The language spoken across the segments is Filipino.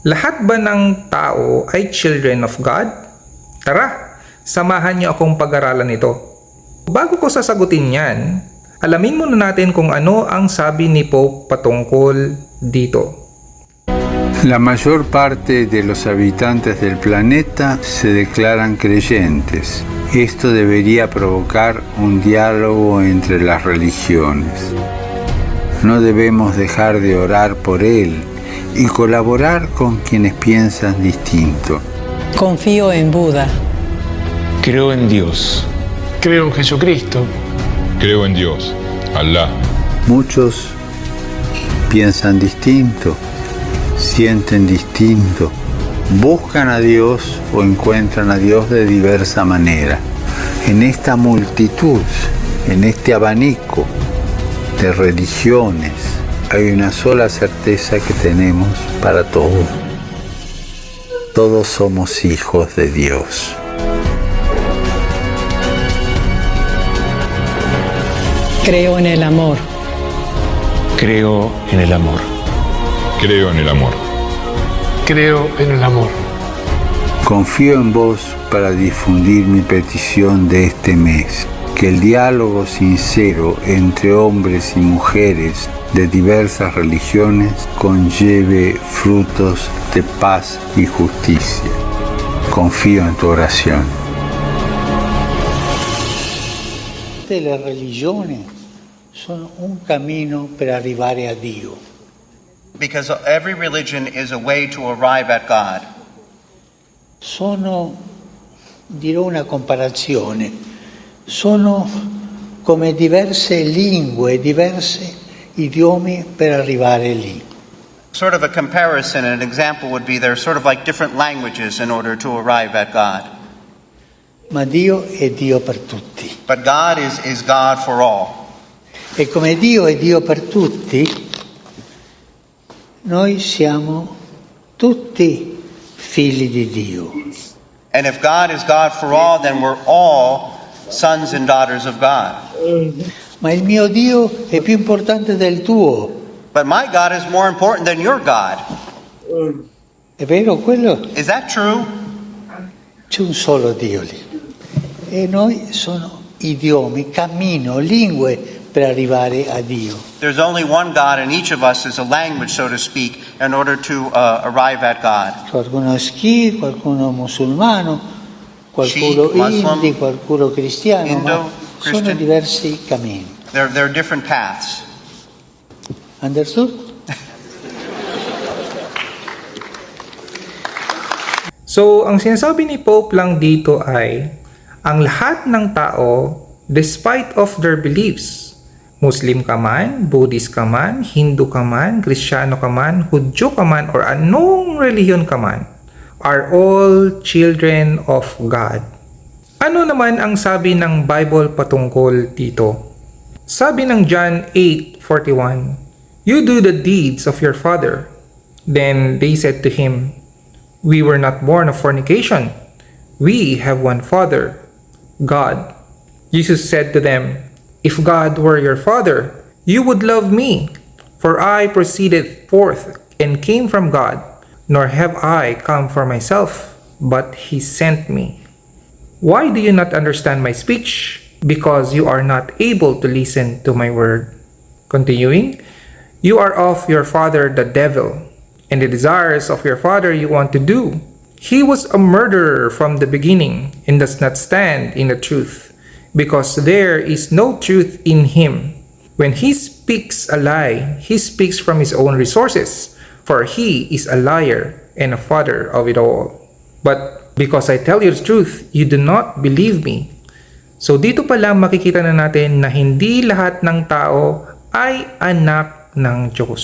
Lahat ba ng tao ay children of God? Tara, samahan niyo akong pag-aralan ito. Bago ko sasagutin yan, alamin muna natin kung ano ang sabi ni Pope patungkol dito. La mayor parte de los habitantes del planeta se declaran creyentes. Esto debería provocar un diálogo entre las religiones. No debemos dejar de orar por él y colaborar con quienes piensan distinto. Confío en Buda. Creo en Dios. Creo en Jesucristo. Creo en Dios, Alá. Muchos piensan distinto, sienten distinto, buscan a Dios o encuentran a Dios de diversa manera. En esta multitud, en este abanico de religiones, hay una sola certeza que tenemos para todos. Todos somos hijos de Dios. Creo en el amor. Creo en el amor. Creo en el amor. Creo en el amor. Confío en vos para difundir mi petición de este mes. Que el diálogo sincero entre hombres y mujeres de diversas religiones conlleve frutos de paz y justicia. Confío en tu oración. Le religioni sono un cammino per arrivare a Dio. Because every religion is a way to arrive at God. Sono, dirò una comparazione, sono come diverse lingue, diversi idiomi per arrivare lì. Sort of a comparison, an example would be they're sort of like different languages in order to arrive at God. Ma Dio è Dio per tutti. But God is God for all. E come Dio è Dio per tutti, noi siamo tutti figli di Dio. And if God is God for all, then we're all sons and daughters of God. Ma il mio Dio è più importante del tuo. But my God is more important than your God. È vero quello? Is that true? C'è un solo Dio lì. E noi sono idiomi, cammino, lingue per arrivare a Dio. There's only one God, and each of us is a language, so to speak, in order to arrive at God. Qualcuno Sikh, qualcuno musulmano, qualcuno Sikh, Muslim, Hindi, qualcuno cristiano, Indo, ma sono Christian. diversi cammini. There are different paths. Understood? So, ang sinasabi ni Pope lang dito ay, ang lahat ng tao, despite of their beliefs, Muslim ka man, Buddhist ka man, Hindu ka man, Kristiyano ka man, Hudyo ka man, or anong relihiyon ka man, are all children of God. Ano naman ang sabi ng Bible patungkol dito? Sabi ng John 8:41, "You do the deeds of your father." Then they said to him, "We were not born of fornication. We have one Father, God." Jesus said to them, "If God were your Father, you would love me, for I proceeded forth and came from God, nor have I come for myself, but He sent me. Why do you not understand my speech? Because you are not able to listen to my word." Continuing, "You are of your father the devil, and the desires of your father you want to do. He was a murderer from the beginning and does not stand in the truth, because there is no truth in him. When he speaks a lie, he speaks from his own resources, for he is a liar and a father of it all. But because I tell you the truth, you do not believe me." So dito pa lang makikita na natin na hindi lahat ng tao ay anak ng Diyos.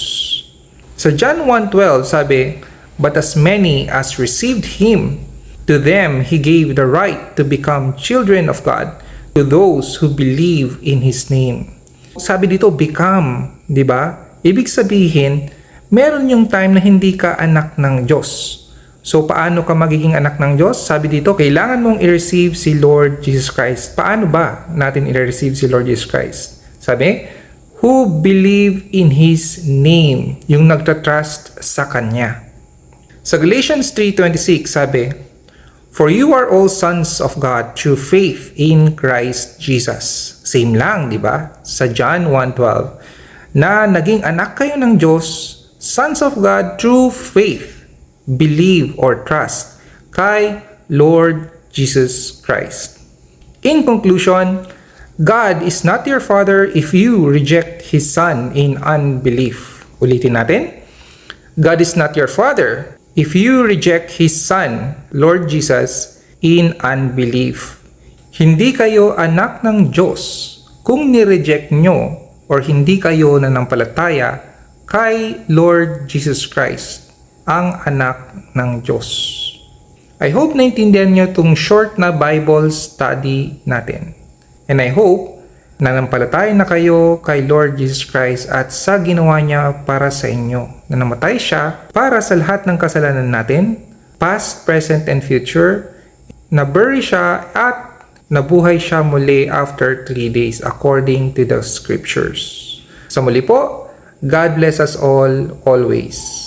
Sa John 1:12 sabi, "But as many as received him, to them he gave the right to become children of God, to those who believe in his name." Sabi dito, become, di ba? Ibig sabihin, meron yung time na hindi ka anak ng Diyos. So, paano ka magiging anak ng Diyos? Sabi dito, kailangan mong i-receive si Lord Jesus Christ. Paano ba natin i-receive si Lord Jesus Christ? Sabi, who believe in His name, yung nagtatrust sa Kanya. Sa Galatians 3:26 sabi, "For you are all sons of God through faith in Christ Jesus." Same lang, di ba? Sa John 1:12, na naging anak kayo ng Diyos, sons of God through faith, believe or trust kay Lord Jesus Christ. In conclusion, God is not your father if you reject His Son in unbelief. Ulitin natin. God is not your father if you reject His Son, Lord Jesus, in unbelief. Hindi kayo anak ng Diyos kung nireject nyo or hindi kayo nanampalataya kay Lord Jesus Christ, ang anak ng Diyos. I hope naintindihan nyo itong short na Bible study natin. And I hope nanampalataya na kayo kay Lord Jesus Christ at sa ginawa niya para sa inyo. Na namatay siya para sa lahat ng kasalanan natin, past, present, and future. Na-bury siya at nabuhay siya muli after 3 days according to the scriptures. Sa muli po, God bless us all always.